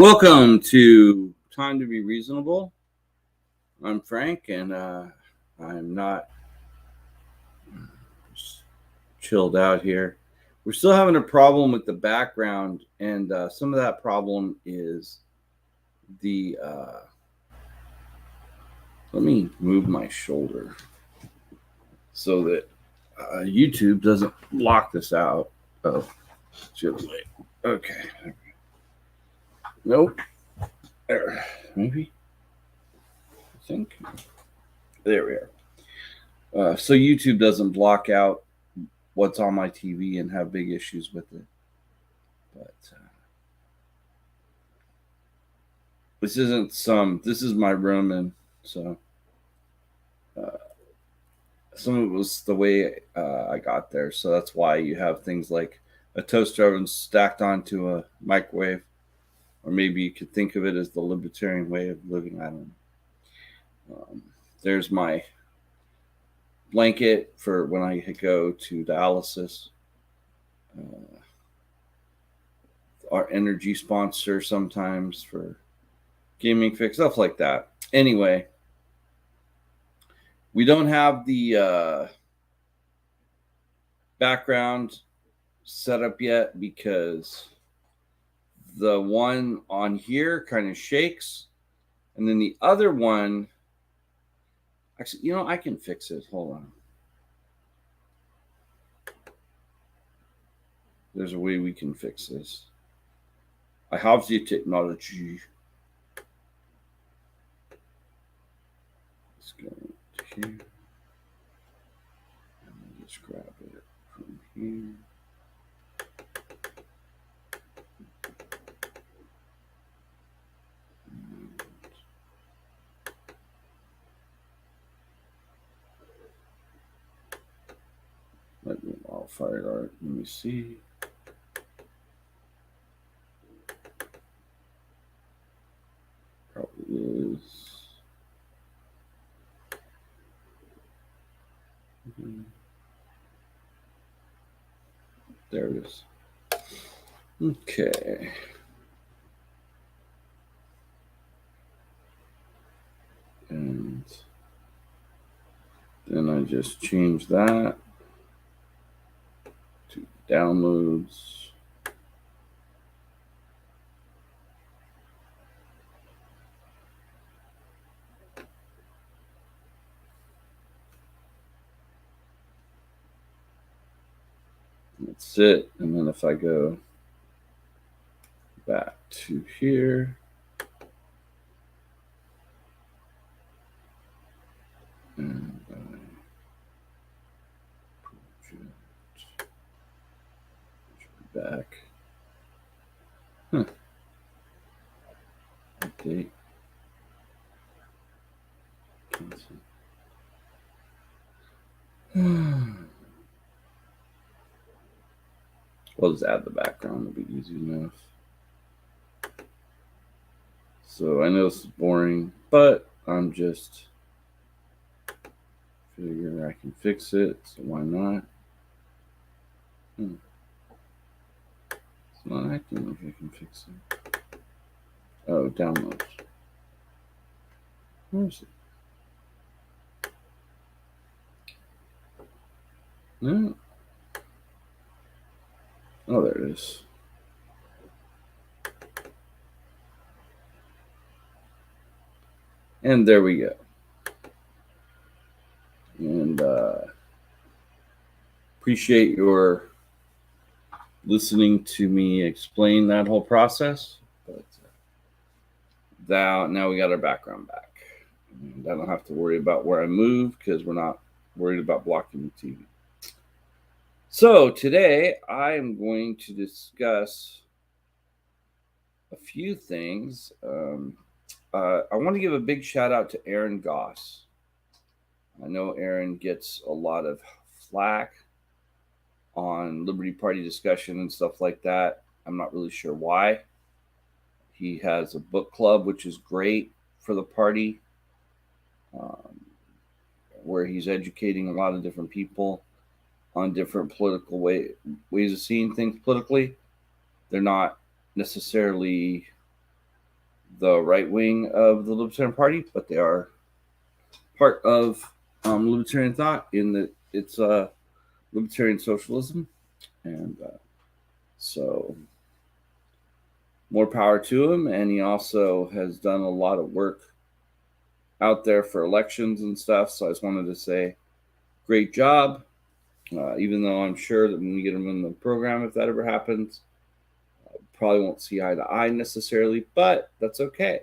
Welcome to Time to Be Reasonable. I'm Frank, and I'm not chilled out here. We're still having a problem with the background, and some of that problem is the. Let me move my shoulder so that YouTube doesn't block this out. Oh, just wait. Okay. Nope. There. Maybe. I think. There we are. So YouTube doesn't block out what's on my TV and have big issues with it. But this is my room, and so some of it was the way I got there. So that's why you have things like a toaster oven stacked onto a microwave, or maybe you could think of it as the libertarian way of living. I don't know. There's my blanket for when I go to dialysis. Our energy sponsor sometimes for Gaming Fix, stuff like that. Anyway, we don't have the background set up yet because the one on here kind of shakes, and then the other one, actually, I can fix it. Hold on. There's a way we can fix this. I have the technology. Let's go to here. And just grab it from here. I'll fire it out. Let me see. Probably is. There it is. Okay. And then I just change that to downloads. That's it. And then if I go back to here, and back. Update. Cancel. We'll just add the background. It'll be easy enough. So I know this is boring, but I'm just figure I can fix it. So why not? It's not acting like I can fix it. Oh, downloads. Where is it? No. Oh, there it is. And there we go. And appreciate your listening to me explain that whole process. But now we got our background back. And I don't have to worry about where I move because we're not worried about blocking the TV. So today I am going to discuss a few things. I want to give a big shout out to Aaron Goss. I know Aaron gets a lot of flack on Liberty Party discussion and stuff like that. I'm not really sure why. He has a book club, which is great for the party, where he's educating a lot of different people on different political ways of seeing things politically. They're not necessarily the right wing of the Libertarian Party, but they are part of libertarian thought in that it's libertarian socialism. And so more power to him. And he also has done a lot of work out there for elections and stuff. So I just wanted to say, great job. Even though I'm sure that when we get him in the program, if that ever happens, probably won't see eye to eye necessarily, but that's okay.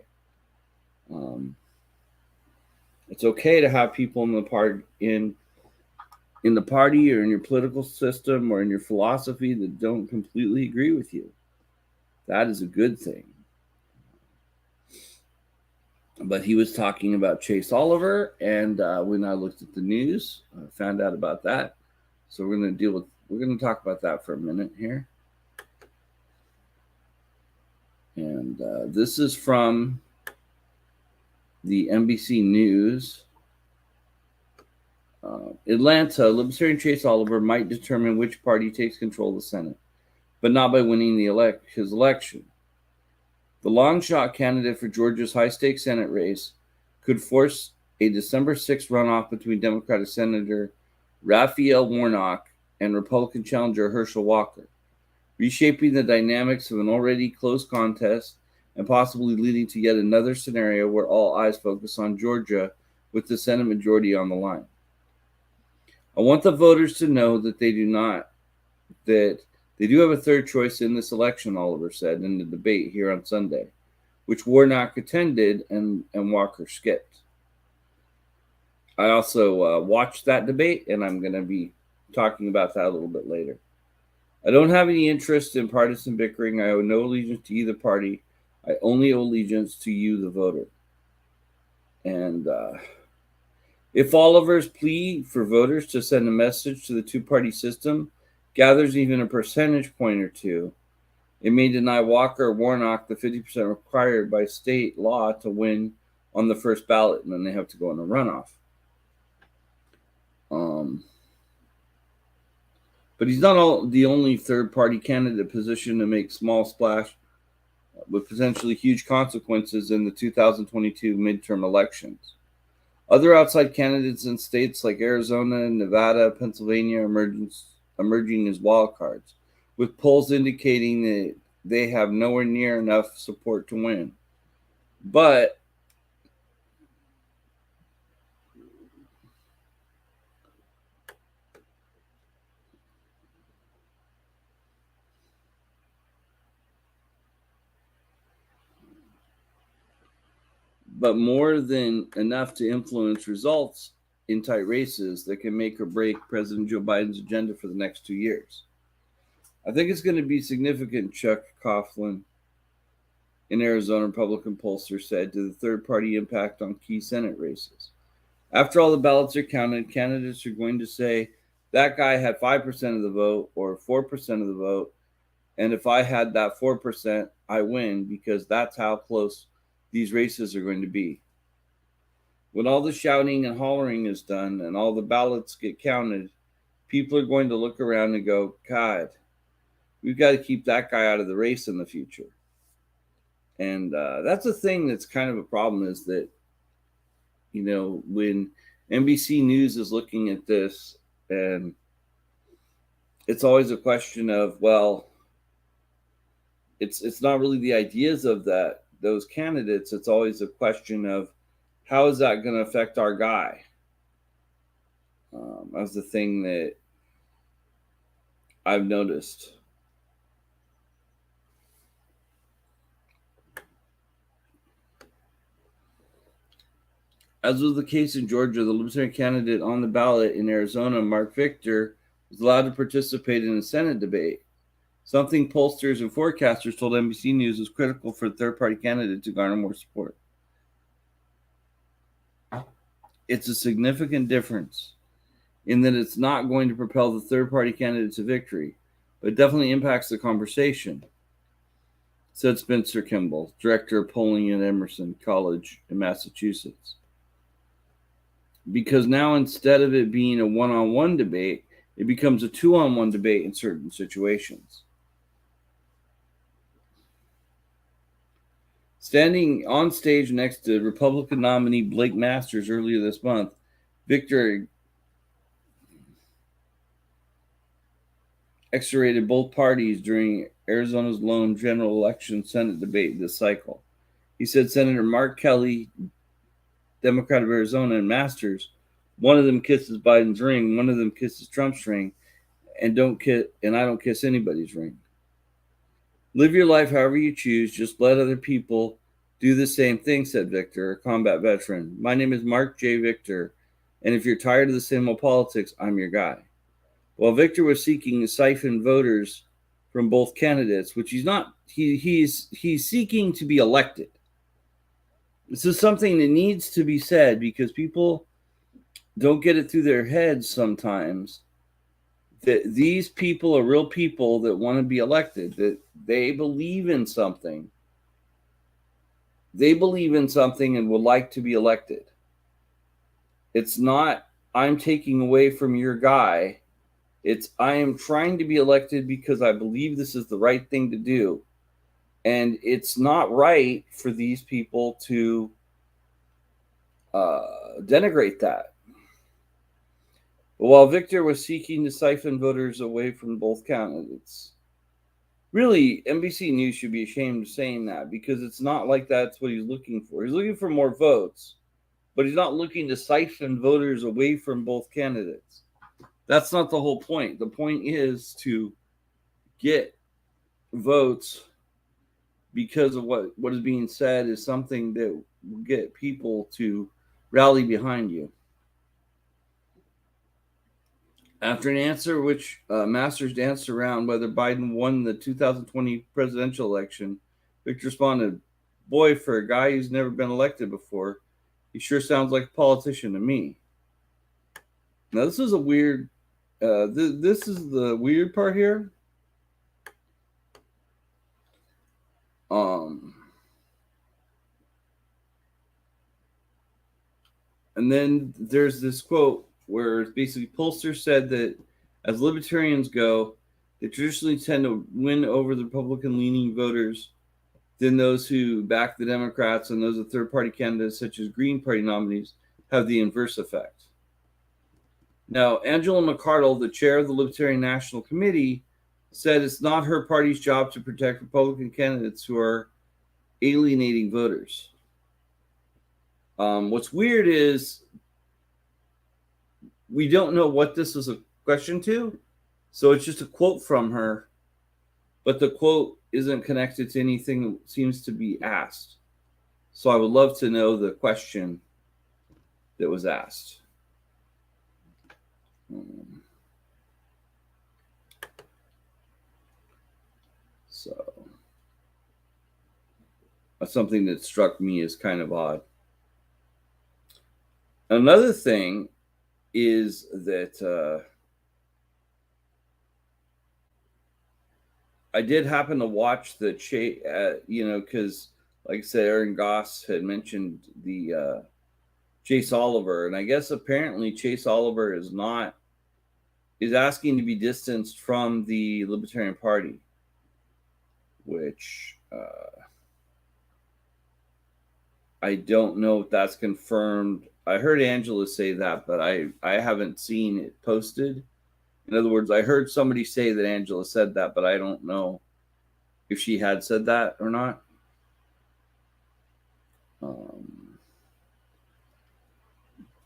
It's okay to have people in the party or in your political system or in your philosophy that don't completely agree with you. That is a good thing. But he was talking about Chase Oliver, and when I looked at the news, I found out about that. So we're going to talk about that for a minute here. And this is from the NBC News. Atlanta, Libertarian Chase Oliver might determine which party takes control of the Senate, but not by winning his election. The long-shot candidate for Georgia's high-stakes Senate race could force a December 6th runoff between Democratic Senator Raphael Warnock and Republican challenger Herschel Walker, reshaping the dynamics of an already close contest and possibly leading to yet another scenario where all eyes focus on Georgia with the Senate majority on the line. I want the voters to know that they do have a third choice in this election, Oliver said in the debate here on Sunday, which Warnock attended and Walker skipped. I also watched that debate, and I'm going to be talking about that a little bit later. I don't have any interest in partisan bickering. I owe no allegiance to either party. I only owe allegiance to you, the voter. And if Oliver's plea for voters to send a message to the two-party system gathers even a percentage point or two, it may deny Walker or Warnock the 50% required by state law to win on the first ballot, and then they have to go in a runoff. But he's not the only third-party candidate positioned to make small splash with potentially huge consequences in the 2022 midterm elections. Other outside candidates in states like Arizona, Nevada, Pennsylvania emerging as wildcards, with polls indicating that they have nowhere near enough support to win. But more than enough to influence results in tight races that can make or break President Joe Biden's agenda for the next 2 years. I think it's going to be significant, Chuck Coughlin, an Arizona Republican pollster, said, to the third-party impact on key Senate races. After all the ballots are counted, candidates are going to say, that guy had 5% of the vote or 4% of the vote, and if I had that 4%, I win, because that's how close these races are going to be. When all the shouting and hollering is done and all the ballots get counted, people are going to look around and go, God, we've got to keep that guy out of the race in the future. And that's a thing that's kind of a problem, is that, you know, when NBC News is looking at this, and it's always a question of, well, it's not really the ideas of those candidates. It's always a question of, how is that going to affect our guy? That's the thing that I've noticed. As was the case in Georgia, the Libertarian candidate on the ballot in Arizona, Mark Victor, was allowed to participate in a Senate debate, something pollsters and forecasters told NBC News was critical for the third-party candidate to garner more support. It's a significant difference in that it's not going to propel the third-party candidate to victory, but it definitely impacts the conversation, said Spencer Kimball, director of polling at Emerson College in Massachusetts. Because now, instead of it being a one-on-one debate, it becomes a two-on-one debate in certain situations. Standing on stage next to Republican nominee Blake Masters earlier this month, Victor exonerated both parties during Arizona's lone general election Senate debate this cycle. He said Senator Mark Kelly, Democrat of Arizona, and Masters, one of them kisses Biden's ring, one of them kisses Trump's ring, and I don't kiss anybody's ring. Live your life however you choose. Just let other people do the same thing, said Victor, a combat veteran. My name is Mark J. Victor, and if you're tired of the same old politics, I'm your guy. While Victor was seeking to siphon voters from both candidates, which he's not, he's seeking to be elected. This is something that needs to be said because people don't get it through their heads sometimes that these people are real people that want to be elected, that they believe in something. They believe in something and would like to be elected. It's not, I'm taking away from your guy. It's, I am trying to be elected because I believe this is the right thing to do. And it's not right for these people to denigrate that. While Victor was seeking to siphon voters away from both candidates. Really, NBC News should be ashamed of saying that because it's not like that's what he's looking for. He's looking for more votes, but he's not looking to siphon voters away from both candidates. That's not the whole point. The point is to get votes because of what is being said is something that will get people to rally behind you. After an answer which Masters danced around whether Biden won the 2020 presidential election, Victor responded, boy, for a guy who's never been elected before, he sure sounds like a politician to me. Now, this is a weird, this is the weird part here. And then there's this quote where basically Pollster said that as libertarians go, they traditionally tend to win over the Republican-leaning voters than those who back the Democrats, and those of third-party candidates such as Green Party nominees have the inverse effect. Now, Angela McArdle, the chair of the Libertarian National Committee, said it's not her party's job to protect Republican candidates who are alienating voters. What's weird is we don't know what this is a question to, so it's just a quote from her, but the quote isn't connected to anything that seems to be asked. So I would love to know the question that was asked. So that's something that struck me as kind of odd. Another thing is that I did happen to watch the because like I said, Aaron Goss had mentioned the Chase Oliver, and I guess apparently Chase Oliver is asking to be distanced from the Libertarian Party, which I don't know if that's confirmed. I heard Angela say that, but I haven't seen it posted. In other words, I heard somebody say that Angela said that, but I don't know if she had said that or not.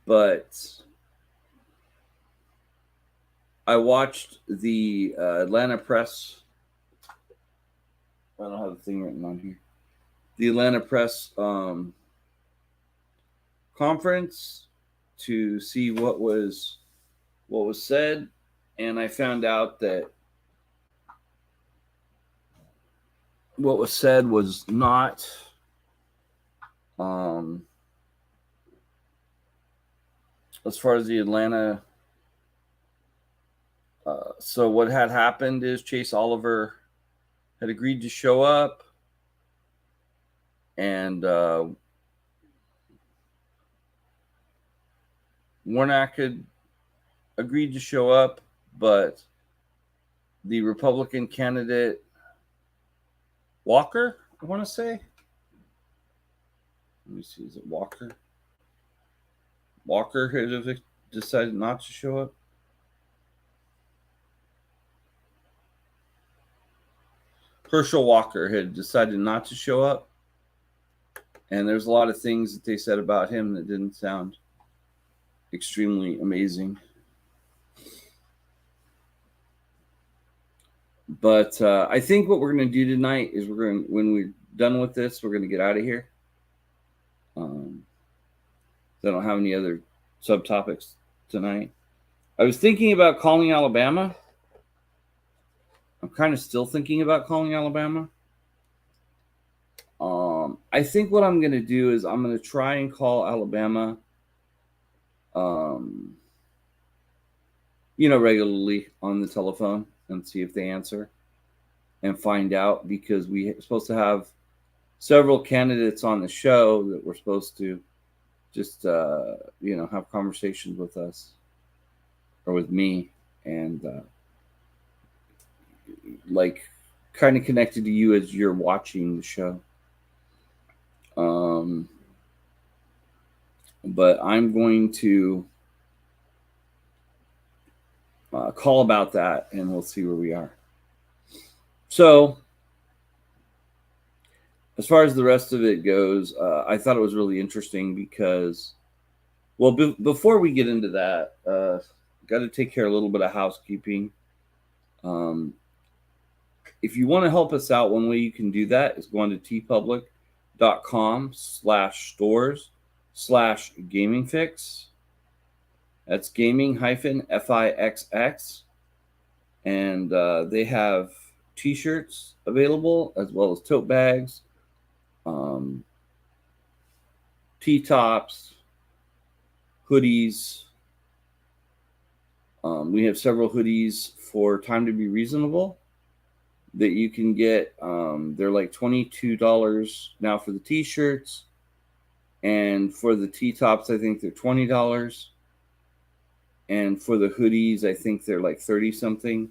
But I watched the Atlanta Press. I don't have the thing written on here. The Atlanta Press conference to see what was said, and I found out that what was said was not as far as the Atlanta. So what had happened is Chase Oliver had agreed to show up, and Warnock had agreed to show up, but the Republican candidate Walker, I want to say, Let me see. Is it Walker? Walker had decided not to show up. Herschel Walker had decided not to show up. And there's a lot of things that they said about him that didn't sound extremely amazing. But I think what we're going to do tonight is when we're done with this, we're going to get out of here. I don't have any other subtopics tonight. I was thinking about calling Alabama. I'm kind of still thinking about calling Alabama. I think what I'm going to do is I'm going to try and call Alabama, regularly on the telephone and see if they answer and find out, because we're supposed to have several candidates on the show that we're supposed to just, have conversations with us or with me, and kind of connected to you as you're watching the show. But I'm going to call about that, and we'll see where we are. So, as far as the rest of it goes, I thought it was really interesting because, before we get into that, got to take care of a little bit of housekeeping. If you want to help us out, one way you can do that is going to tpublic.com/stores/gamingfix. That's gaming-fixx. And they have t-shirts available, as well as tote bags, T-tops, hoodies. We have several hoodies for Time to Be Reasonable that you can get. They're like $22 now for the t-shirts, and for the T-tops, I think they're $20. And for the hoodies, I think they're like 30 something.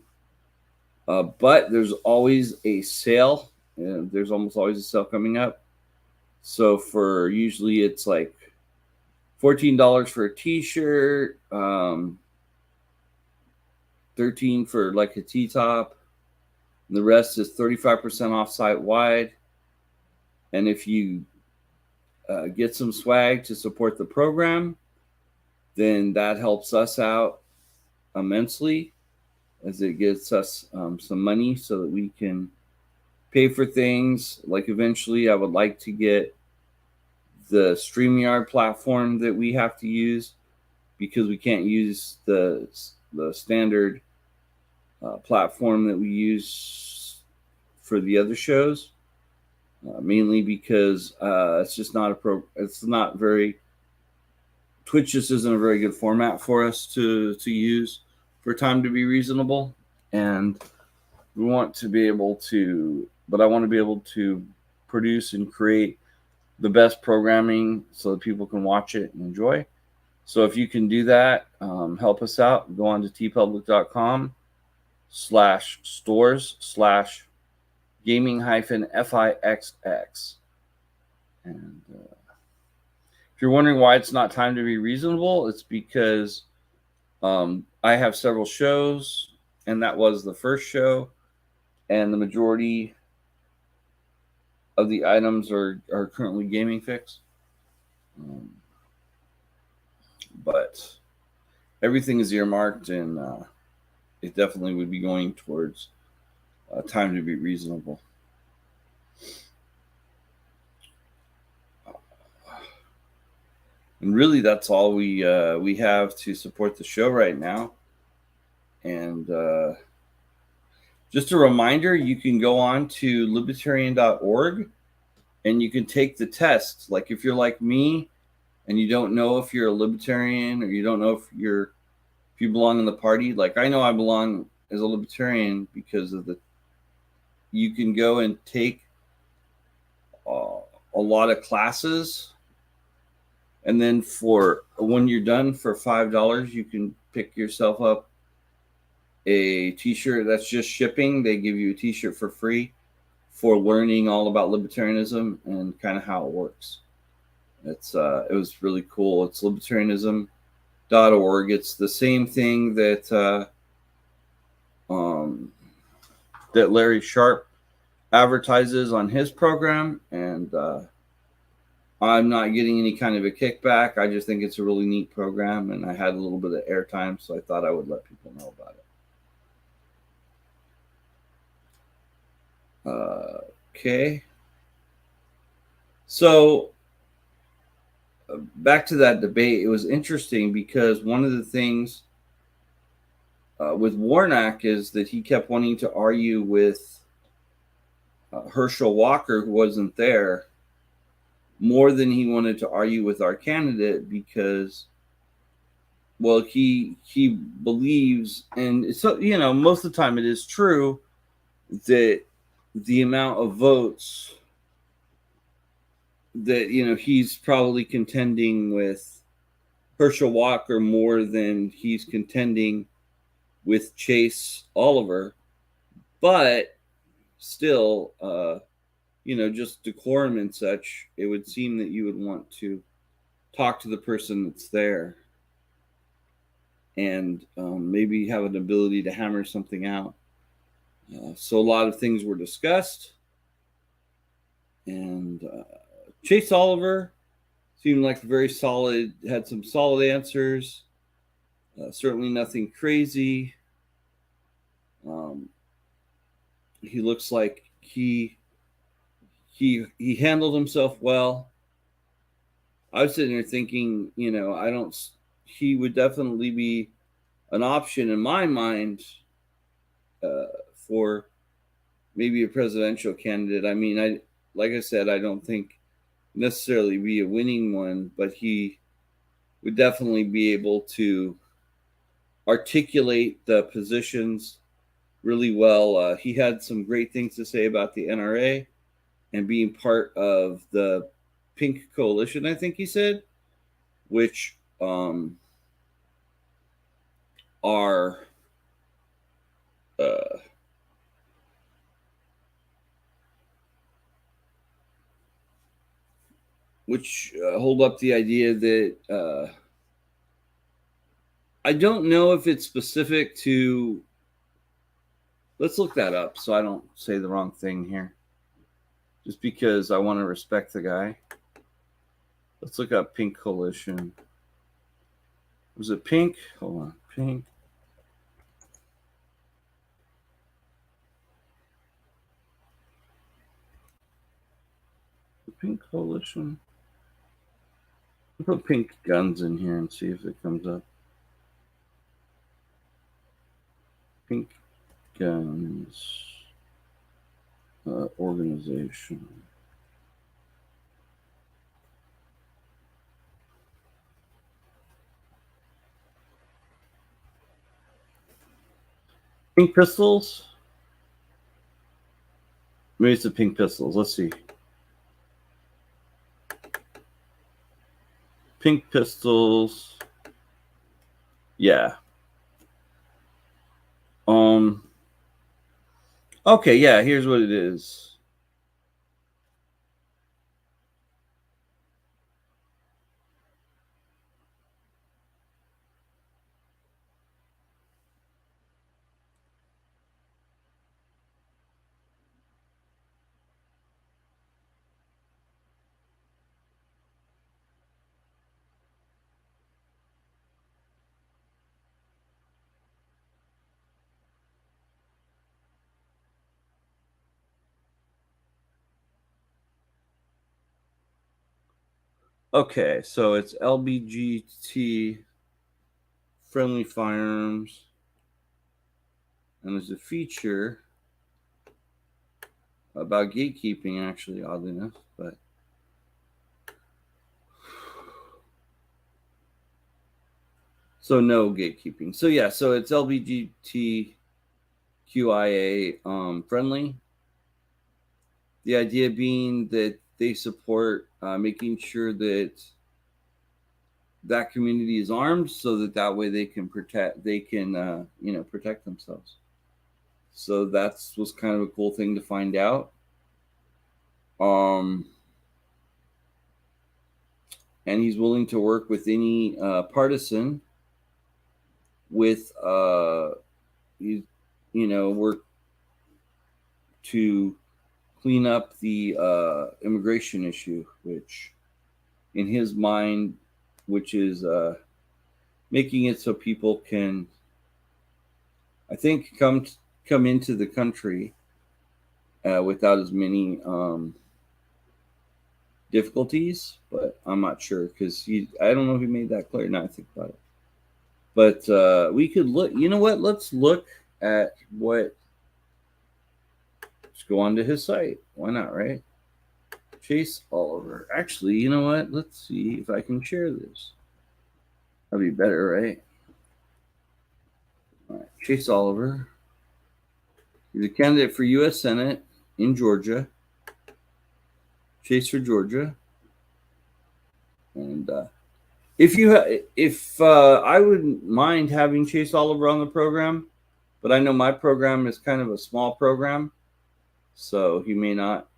But there's always a sale. There's almost always a sale coming up. So usually it's like $14 for a t-shirt, $13 for like a T-top. And the rest is 35% off site wide. And if you get some swag to support the program, then that helps us out immensely, as it gets us some money so that we can pay for things. Like eventually I would like to get the StreamYard platform that we have to use, because we can't use the standard platform that we use for the other shows, mainly because it's just not Twitch just isn't a very good format for us to use for Time to Be Reasonable. And I want to be able to produce and create the best programming so that people can watch it and enjoy. So if you can do that, help us out. Go on to tpublic.com/stores/gaming-fixx. And if you're wondering why it's not Time to Be Reasonable, it's because I have several shows, and that was the first show, and the majority of the items are currently Gaming Fix. But everything is earmarked, and it definitely would be going towards Time to Be Reasonable. And really, that's all we have to support the show right now. And just a reminder, you can go on to libertarian.org and you can take the test. Like if you're like me and you don't know if you're a libertarian, or you don't know if you belong in the party. Like I know I belong as a libertarian because of you can go and take a lot of classes. And then when you're done, for $5, you can pick yourself up a t-shirt that's just shipping. They give you a t-shirt for free for learning all about libertarianism and kind of how it works. It was really cool. It's libertarianism.org. It's the same thing that Larry Sharp advertises on his program, and I'm not getting any kind of a kickback. I just think it's a really neat program, and I had a little bit of airtime, so I thought I would let people know about it. Okay. So back to that debate, it was interesting because one of the things with Warnock is that he kept wanting to argue with Herschel Walker, who wasn't there, more than he wanted to argue with our candidate because, well, he believes, and so most of the time it is true that the amount of votes that he's probably contending with Herschel Walker more than he's contending with Chase Oliver, but still, just decorum and such, it would seem that you would want to talk to the person that's there and maybe have an ability to hammer something out. So a lot of things were discussed, and Chase Oliver seemed like very solid, had some solid answers. Certainly nothing crazy. He looks like he handled himself well. I was sitting there thinking, he would definitely be an option in my mind for maybe a presidential candidate. I mean, like I said, I don't think necessarily be a winning one, but he would definitely be able to articulate the positions really well. He had some great things to say about the NRA and being part of the Pink Coalition, I think he said, which are hold up the idea that I don't know if it's specific to. Let's look that up so I don't say the wrong thing here. Just because I want to respect the guy. Let's look up Pink Coalition. Was it Pink? Hold on. Pink. The Pink Coalition. I'll put Pink Guns in here and see if it comes up. Pink Guns organization. Pink Pistols? Maybe it's the Pink Pistols. Let's see. Pink Pistols. Yeah. Okay, yeah, here's what it is. Okay, so it's LBGT friendly firearms, and there's a feature about gatekeeping, actually, oddly enough, but so no gatekeeping. So yeah, so it's LBGTQIA friendly. The idea being that they support making sure that that community is armed, so that way they can protect themselves. So was kind of a cool thing to find out. and he's willing to work with any partisan with work to clean up the immigration issue, which in his mind, which is making it so people can, I think, come into the country without as many difficulties, but I'm not sure because I don't know if he made that clear. Now I think about it. But we could look, you know what? Let's look at what, let's go on to his site. Why not, right? Chase Oliver. Actually, you know what? Let's see if I can share this. That'd be better, right? All right. Chase Oliver. He's a candidate for U.S. Senate in Georgia. Chase for Georgia. And if I wouldn't mind having Chase Oliver on the program, but I know my program is kind of a small program, so he may not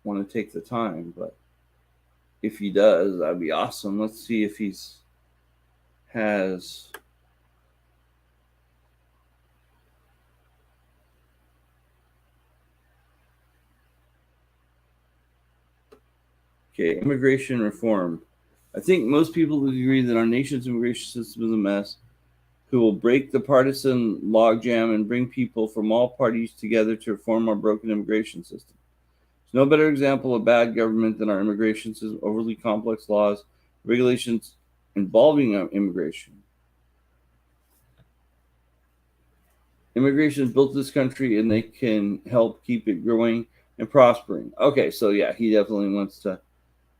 want to take the time. But if he does, that'd be awesome. Let's see if has. Okay, immigration reform. I think most people would agree that our nation's immigration system is a mess, who will break the partisan logjam and bring people from all parties together to reform our broken immigration system. There's no better example of bad government than our immigration system, overly complex laws, regulations involving immigration. Immigration has built this country and they can help keep it growing and prospering. Okay, so yeah, he definitely wants to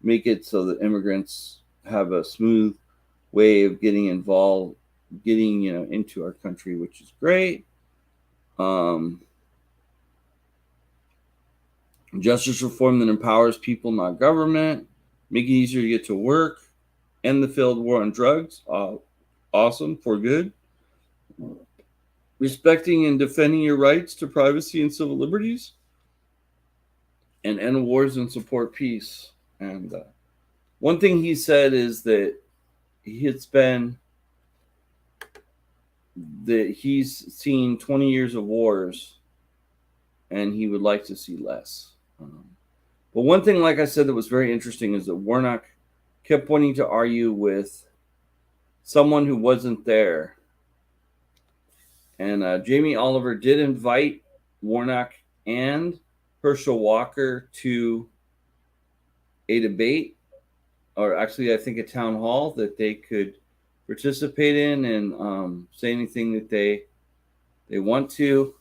make it so that immigrants have a smooth way of getting involved, getting into our country, which is great. Justice reform that empowers people, not government, make it easier to get to work, end the failed war on drugs. Awesome, for good. Respecting and defending your rights to privacy and civil liberties, and end wars and support peace. And one thing he said is that he's seen 20 years of wars and he would like to see less. But one thing, like I said, that was very interesting is that Warnock kept wanting to argue with someone who wasn't there. And Jamie Oliver did invite Warnock and Herschel Walker to a debate, or actually I think a town hall that they could participate in and say anything that they want to.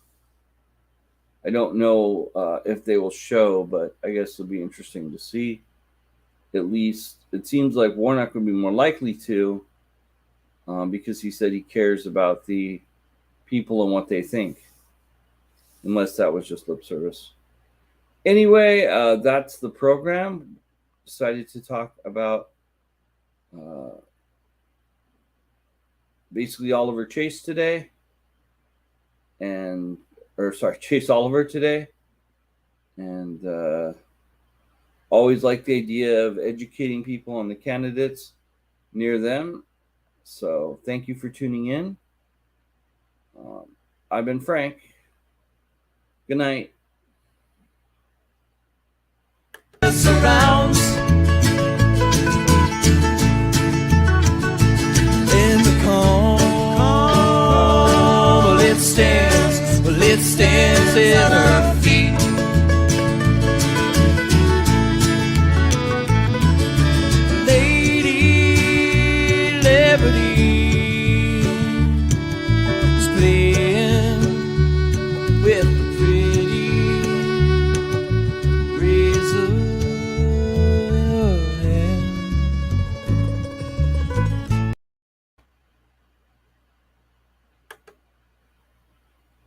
I don't know if they will show, but I guess it'll be interesting to see. At least it seems like Warnock would be more likely to, because he said he cares about the people and what they think, unless that was just lip service. Anyway, that's the program. Decided to talk about basically Oliver Chase today, Chase Oliver today, and always like the idea of educating people on the candidates near them. So thank you for tuning in. I've been Frank. Good night. Surrounds in the calm, well it stands at her feet. Lady Liberty is playing with